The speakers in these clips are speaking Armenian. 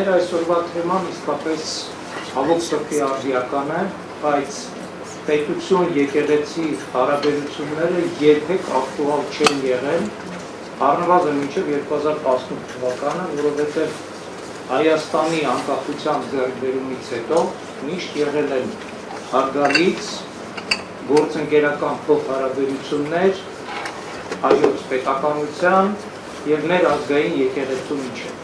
Մեր այսօրվա թեման իսկապես հավոք սրտի արդիական է, բայց պետություն եկեղեցի հարաբերությունները երբեք ակտուալ չեն եղել, առնվազն մինչև 2018 թվականը, որովհետև Հայաստանի անկախության ձեռքբերումից հետո միշտ եղել են հարգալից գործընկերական փոխհարաբերություններ հայոց պետականության և մեր ազգային եկեղեցու միջև։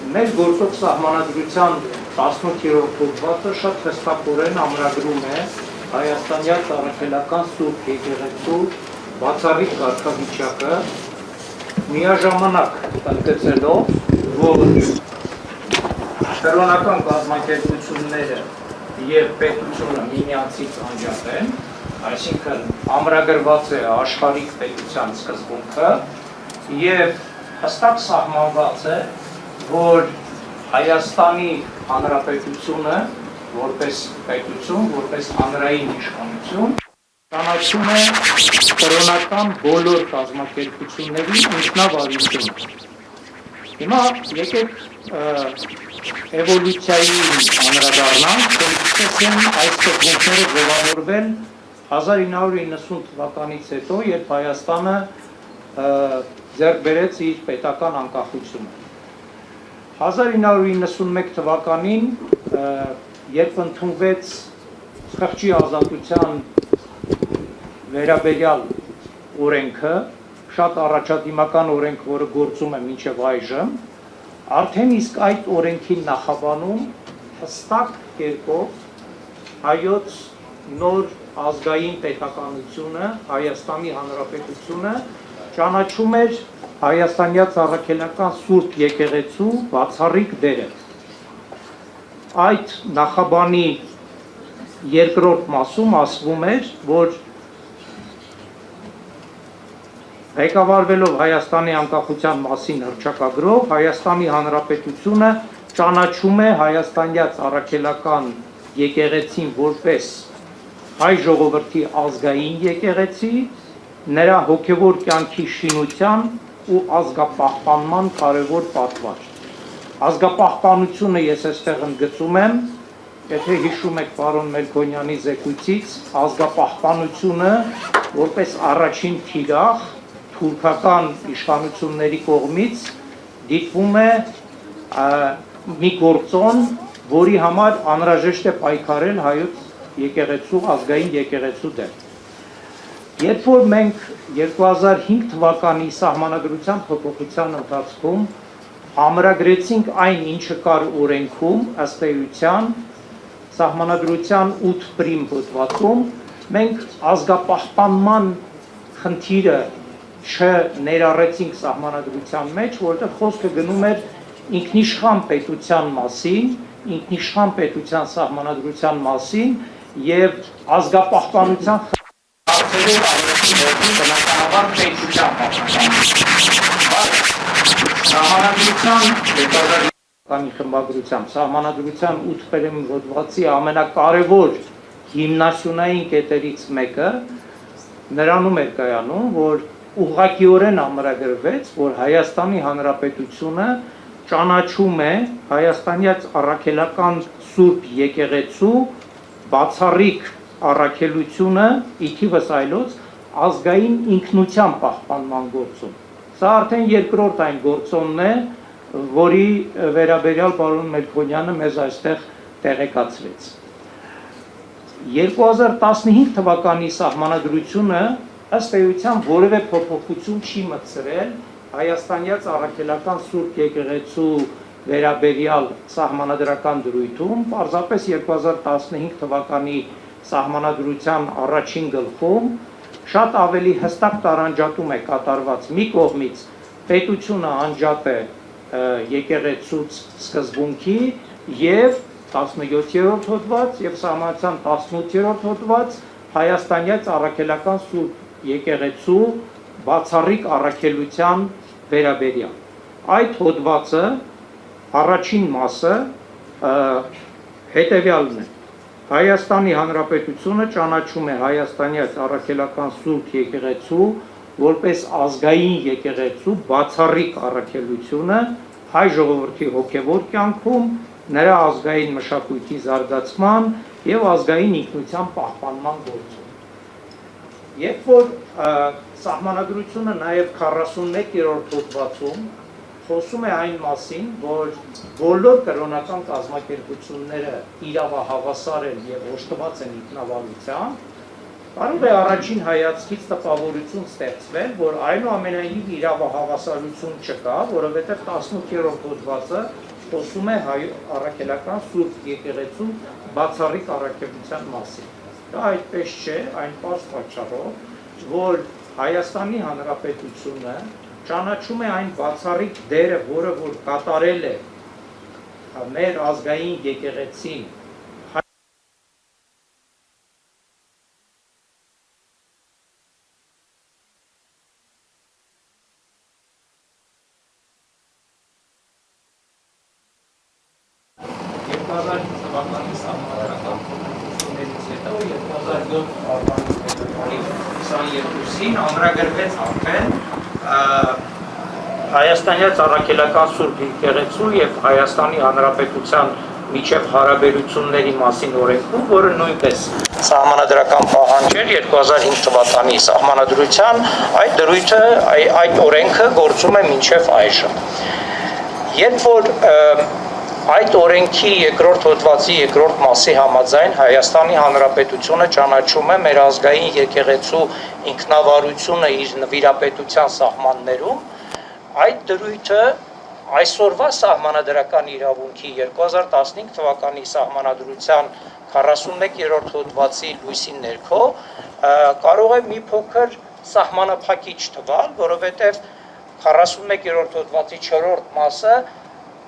Մեր գործող սահմանադրության 18-րդ հոդվածը շատ հստակորեն ամրագրում է հայաստանյան առաքելական Սուրբ եկեղեցու բացառիկ կարգավիճակը, միաժամանակ ընդգծելով, որ կրոնական կազմակերպությունները և պետությունը միմյանցից անջատ են, այսինքն ամրագրված է աշխարհիկ պետության սկզբունքը և հստակ սահմանված է, որ Հայաստանի Հանրապետությունը որպես պետություն, որպես հանրային իշխանություն ճանաչում է կրոնական բոլոր կազմակերպությունների ինքնավարությունը։ Հիմա եկեք էվոլյուցիայի անդրադառնանք, որտեղ այս սկզբունքները ձևավորվել 1990 թվականից հետո, երբ Հայաստանը ձեռք բերեց իր պետական անկախությունը։ 1991 թվականին, երբ ընդունվեց խղճի ազատության վերաբերյալ օրենքը, շատ առաջադիմական օրենք, որը գործում է մինչև այժմ, արդեն իսկ այդ օրենքի նախաբանում հստակ կերպով հայոց նոր ազգային պետականությունը, Հայաստանի Հանրապետությունը ճանաչում էր հայաստանյան առաքելական Սուրբ եկեղեցու բացառիկ դերը։ Այդ նախաբանի երկրորդ մասում ասվում էր, որ ղեկավարվելով Հայաստանի անկախության մասին հռչակագրով, Հայաստանի Հանրապետությունը ճանաչում է հայաստանյան առաքելական եկեղեցին որպես հայ ժողովրդի ազգային եկեղեցի, նրա հոգևոր կյանքի շինության ու ազգապահպանման կարևոր պատվար։ Ազգապահպանությունը ես այստեղ ընդգծում եմ, եթե հիշում եք պարոն Մելքոնյանի զեկույցից, ազգապահպանությունը որպես առաջին թիրախ թուրքական իշխանությունների կողմից դիտվում է մի գործոն, որի համար անհրաժեշտ է պայքարել հայոց եկեղեցու, ազգային եկեղեցու դեմ։ Երբ որ մենք 2005 թվականի սահմանադրության փոփոխության ընթացքում ամրագրեցինք այն, ինչը կար օրենքում, ըստ էության սահմանադրության 8 պրիմ հոդվածում, մենք ազգապահպանման խնդիրը չներառեցինք սահմանադրության մեջ, որտեղ խոսքը գնում էր ինքնիշխան պետության մասին, ինքնիշխան պետության սահմանադրության մասին և ազգապահպանության բնականաբար պետության սահմանադրության 8 պրիմ հոդվածի ամենակարևոր հիմնասյունային կետերից մեկը նրանում էր կայանում, որ ուղղակիորեն ամրագրվեց, որ Հայաստանի Հանրապետությունը ճանաչում է հայաստանյան առաքելական Սուրբ եկեղեցու բացառիկ առաքելությունը ի թիվս այլոց ազգային ինքնության պահպանման գործում։ Սա արդեն երկրորդ այն գործոնն է, որի վերաբերյալ պարոն Մելքոնյանը մեզ այստեղ տեղեկացրեց։ 2015 թվականի սահմանադրությունը ըստ էության որևէ փոփոխություն չի մտցրել հայաստանյան առաքելական Սուրբ եկեղեցու վերաբերյալ սահմանադրական դրույթում, պարզապես 2015 թվականի սահմանադրության առաջին գլխում շատ ավելի հստակ տարանջատում է կատարված մի կողմից պետությունը անջատ է եկեղեցուց սկզբունքի և 17-րդ հոդված և սահմանադրության 18-րդ հոդված հայաստանյան առաքելական Սուրբ եկեղեցու բացառիկ առաքելության վերաբերյալ։ Այդ հոդվածը առաջին մասը հետևյալն է. Հայաստանի Հանրապետությունը ճանաչում է հայաստանյան առաքելական Սուրբ եկեղեցու որպես ազգային եկեղեցու բացառիկ առաքելությունը հայ ժողովրդի հոգևոր կյանքում, նրա ազգային մշակույթի զարգացման եւ ազգային ինքնության պահպանման գործում։ Երբ որ սահմանադրությունը նաև 41-րդ հոդվածում խոսում է այն մասին, որ բոլոր կրոնական կազմակերպությունները իրավահավասար են եւ օժտված են ինքնավարության, կարող է առաջին հայացքից տպավորություն ստեղծվել, որ այնուամենայնիվ իրավահավասարություն չկա, որովհետեւ 18-րդ հոդվածը խոսում է հայ առաքելական Սուրբ Եկեղեցու բացառիկ առաքելության մասին։ Դա այդպես չէ, այն պարզ պատճառով, որ Հայաստանի Հանրապետությունը ճանաչում է այն բացառիկ դերը, որը որ կատարել է մեր ազգային եկեղեցին ամրագրվեց արդեն Հայաստանյան առաքելական Սուրբ Եկեղեցու եւ Հայաստանի Հանրապետության միջև հարաբերությունների մասին օրենքում, որը նույնպես սահմանադրական պահանջ էր 2005 թվականի սահմանադրության, այդ դրույթը, այդ օրենքը գործում է մինչև այժմ։ Երբ որ այդ օրենքի երկրորդ հոդվածի երկրորդ մասի համաձայն Հայաստանի Հանրապետությունը ճանաչում է մեր ազգային եկեղեցու ինքնավարությունը իր նվիրապետության սահմաններում, այդ դրույթը այսօրվա սահմանադրական իրավունքի 2015 թվականի սահմանադրության 41-րդ հոդվածի լույսի ներքո կարող է մի փոքր սահմանափակիչ թվալ, որովհետև 41-րդ հոդվածի 4-րդ մասը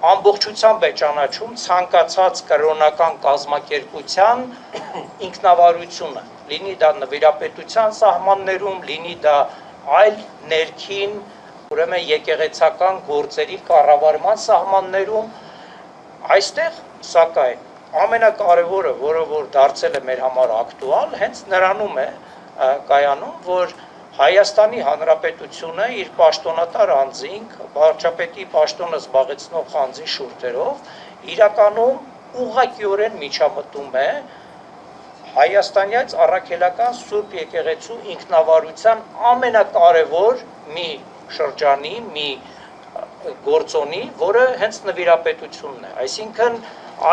ամբողջությամբ է ճանաչում ցանկացած կրոնական կազմակերպության ինքնավարությունը, լինի դա նվիրապետության սահմաններում, լինի դա այլ ներքին, ուրեմն եկեղեցական գործերի կառավարման սահմաններում, այստեղ սակայն ամենակարևորը, որը որ դարձել է մեր համար ակտուալ, հենց նրանում է կայանում, որ Հայաստանի Հանրապետությունը իր պաշտոնատար անձինք, վարչապետի պաշտոնը զբաղեցնող անձի շուրթերով իրականում ուղղակիորեն միջամտում է Հայաստանյան առաքելական Սուրբ Եկեղեցու ինքնավարության ամենակարևոր մի շրջանի, մի գործոնի, որը հենց նվիրապետությունն է, այսինքն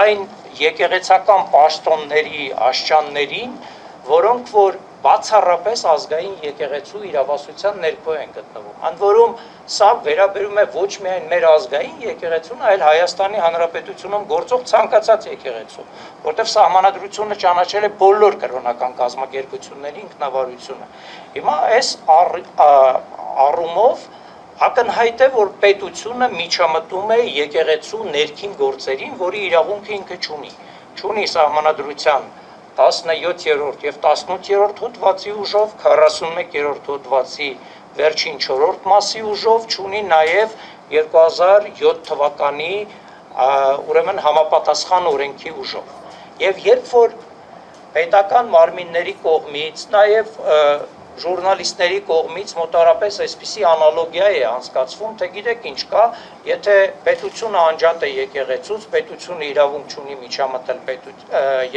այն եկեղեցական պաշտոնների աշճաններին, որոնք որ բացառապես ազգային եկեղեցու իրավասության ներքո են գտնվում։ Ընդ որում սա վերաբերում է ոչ միայն մեր ազգային եկեղեցուն, այլ Հայաստանի Հանրապետությունում գործող ցանկացած եկեղեցու, որտեղ սահմանադրությունը ճանաչել է բոլոր կրոնական կազմակերպությունների ինքնավարությունը։ Հիմա այս առումով ակնհայտ է, որ պետությունը միջամտում է եկեղեցու ներքին գործերին, որի իրավունքը ինքը չունի սահմանադրության 17-րդ եւ 18-րդ հոդվածի ուժով, 41-րդ հոդվածի վերջին 4-րդ մասի ուժով, չունի նաեւ 2007 թվականի ուրեմն համապատասխան օրենքի ուժով։ Եվ երբ որ պետական մարմինների կողմից, նաեւ ժուրնալիստների կողմից մոտարապես այսպիսի անալոգիա է անցկացվում, թե գիտեք ինչ կա, եթե պետությունը անջատ է եկեղեցուց, պետությունը իրավունք չունի միջամտել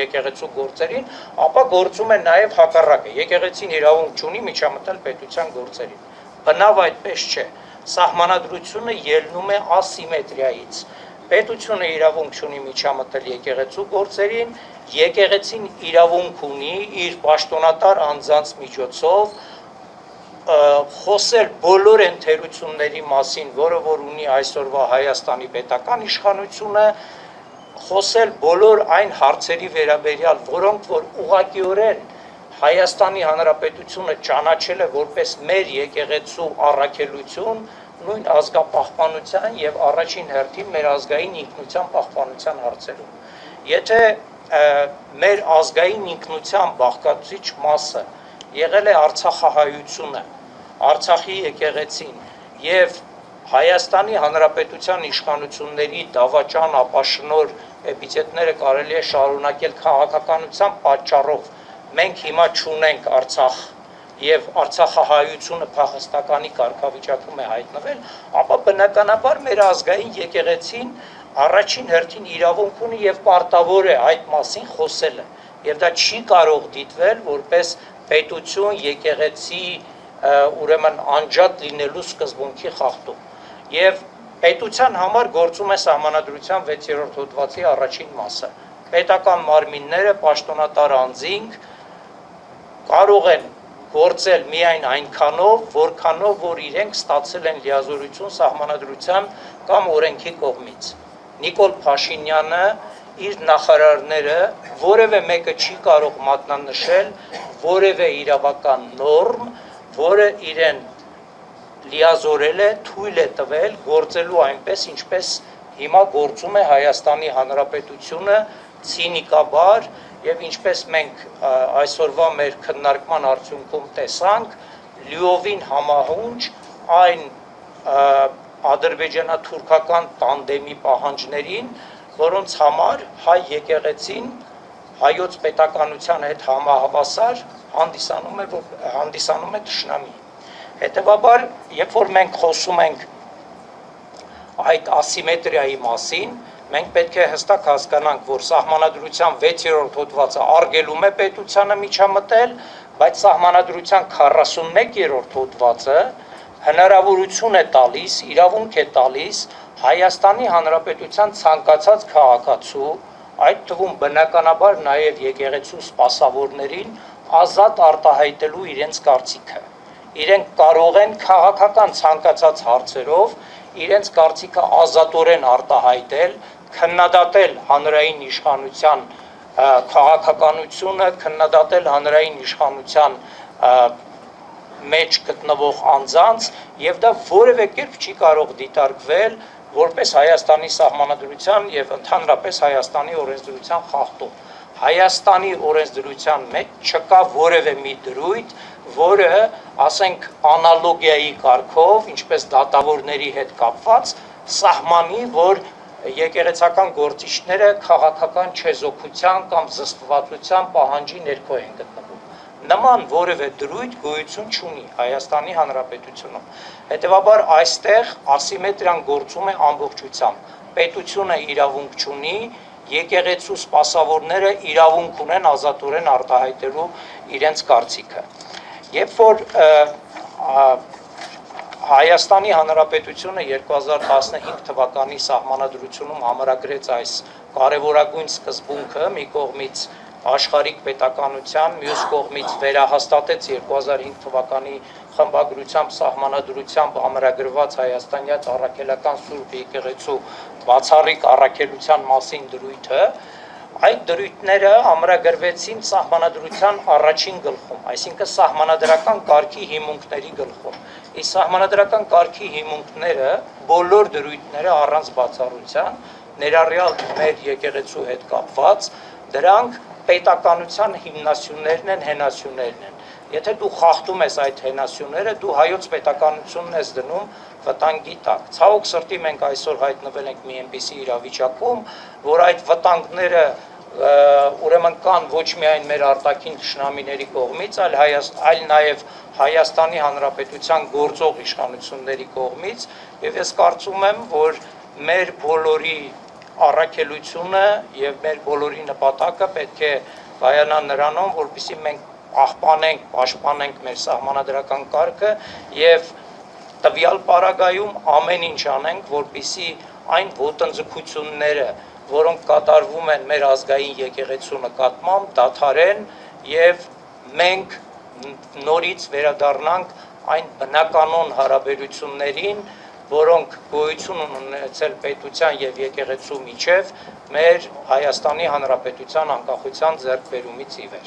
եկեղեցու գործերին, ապա գործում է նաև հակառակը, եկեղեցին իրավունք չունի միջամտել պետության գործերին։ Բնավ այդպես չէ, սահմանադրությունը ելնում է ասիմետրիայից։ Պետությունը իրավունք չունի միջամտել եկեղեցու գործերին, եկեղեցին իրավունք ունի իր պաշտոնատար անձանց միջոցով խոսել բոլոր ընթերությունների մասին, որը որ ունի այսօրվա Հայաստանի պետական իշխանությունը, խոսել բոլոր այն հարցերի վերաբերյալ, որոնք որ ուղղակիորեն Հայաստանի Հանրապետությունը ճանաչել է որպես մեր եկեղեցու առաքելություն, նույն ազգապահպանության եւ առաջին հերթին մեր ազգային ինքնության պահպանության հարցերում։ Եթե մեր ազգային ինքնության բաղկացուցիչ մասը եղել է Արցախահայությունը, Արցախի եկեղեցին եւ Հայաստանի Հանրապետության իշխանությունների դավաճան ապաշնոր էպիթետները կարելի է շարունակել քաղաքականության պատճառով, մենք հիմա չունենք Արցախ եւ Արցախահայությունը փախստականի կարգավիճակում է հայտնվել, ապա բնականաբար մեր ազգային եկեղեցին առաջին հերթին իրավունք ունի եւ պարտավոր է այդ մասին խոսելը, եւ դա չի կարող դիտվել որպես պետություն եկեղեցի ուրեմն անջատ լինելու սկզբունքի խախտում, եւ պետության համար գործում է Սահմանադրության 6-րդ հոդվածի առաջին մասը, պետական մարմինները, պաշտոնատար անձինք կարող են գործել միայն այնքանով, որքանով, որ իրենք ստացել են լիազորություն Սահմանադրության կամ օրենքի կողմից։ Նիկոլ Փաշինյանը, իր նախարարները, որևէ մեկը չի կարող մատնանշել որևէ իրավական նորմ, որը իրեն լիազորել է, թույլ է տվել գործելու այնպես, ինչպես հիմա գործում է Հայաստանի Հանրապետությունը ցինիկաբար եւ ինչպես մենք այսօրվա մեր քննարկման արդյունքում տեսանք, լիովին համահունչ այն ադրբեջանա-թուրքական տանդեմի պահանջներին, որոնց համար հայ եկեղեցին հայոց պետականության հետ համահավասար հանդիսանում է թշնամի։ Հետևաբար, երբ որ մենք խոսում ենք այդ ասիմետրիայի մասին, մենք պետք է հստակ հասկանանք, որ Սահմանադրության 6-րդ հոդվածը արգելում է պետությանը միջամտել, բայց Սահմանադրության 41-րդ հոդվածը հնարավորություն է տալիս, իրավունք է տալիս Հայաստանի Հանրապետության ցանկացած քաղաքացու, այդ թվում բնականաբար նաև եկեղեցու սպասավորներին ազատ արտահայտելու իրենց կարծիքը։ Իրենք կարող են քաղաքական ցանկացած հարցերով իրենց կարծիքը ազատորեն արտահայտել, քննադատել հանրային իշխանության քաղաքականությունը, քննադատել հանրային իշխանության մեջ գտնվող անձանց, եւ դա որևէ կերպ չի կարող դիտարկվել որպես Հայաստանի Սահմանադրության եւ ընդհանրապես Հայաստանի օրենսդրության խախտում։ Հայաստանի օրենսդրության մեջ չկա որևէ մի դրույթ, որը, ասենք, անալոգիայի կարգով, ինչպես դատավորների հետ կապված, սահմանի, որ եկեղեցական գործիչները քաղաքական չեզոքության կամ զսպվածության պահանջի ներքո են գտնվում։ Նման որևէ դրույթ գոյություն չունի Հայաստանի Հանրապետությունում։ Հետևաբար այստեղ ասիմետրիան գործում է ամբողջությամբ։ Պետությունը իրավունք չունի, եկեղեցու սպասավորները իրավունք ունեն ազատորեն արտահայտելու իրենց կարծիքը։ Երբ որ Հայաստանի Հանրապետությունը 2015 թվականի Սահմանադրությունում համարագրեց այս կարևորագույն սկզբունքը մի կողմից աշխարհիկ պետականության, մյուս կողմից վերահաստատեց 2005 թվականի խմբագրությամբ Սահմանադրությամբ ամրագրված հայաստանյաց առաքելական Սուրբ եկեղեցու բացառիկ առաքելության մասին դրույթը, այդ դրույթները ամրագրվեցին Սահմանադրության առաջին գլխում, այսինքն Սահմանադրական կարգի հիմունքների գլխում։ Իսկ Սահմանադրական կարգի հիմունքները, բոլոր դրույթները առանց բացառության, ներառյալ մեր եկեղեցու հետ կապված, դրանք պետականության հիմնասյուներն են, հենասյուներն են։ Եթե դու խախտում ես այդ հենասյուները, դու հայոց պետականությունն ես դնում վտանգի տակ։ Ցավոք սրտի մենք այսօր հայտնվել ենք մի այնպիսի իրավիճակում, որ այդ վտանգները ուրեմն կան ոչ միայն մեր արտաքին թշնամիների կողմից, այլ նաև Հայաստանի Հանրապետության գործող իշխանությունների կողմից, եւ ես կարծում եմ, որ մեր բոլորի առաքելությունը եւ մեր բոլորի նպատակը պետք է կայանա նրանում, որպեսզի մենք պահպանենք, պաշտպանենք մեր սահմանադրական կարգը եւ տվյալ պարագայում ամեն ինչ անենք, որպեսզի այն ոտնձգությունները, որոնք կատարվում են մեր ազգային եկեղեցու նկատմամբ, դադարեն եւ մենք նորից վերադառնանք այն բնականոն հարաբերություններին, որոնք գոյություն ունեցել պետության եւ եկեղեցու միջև մեր Հայաստանի Հանրապետության անկախության ձեռքբերումից ի վեր։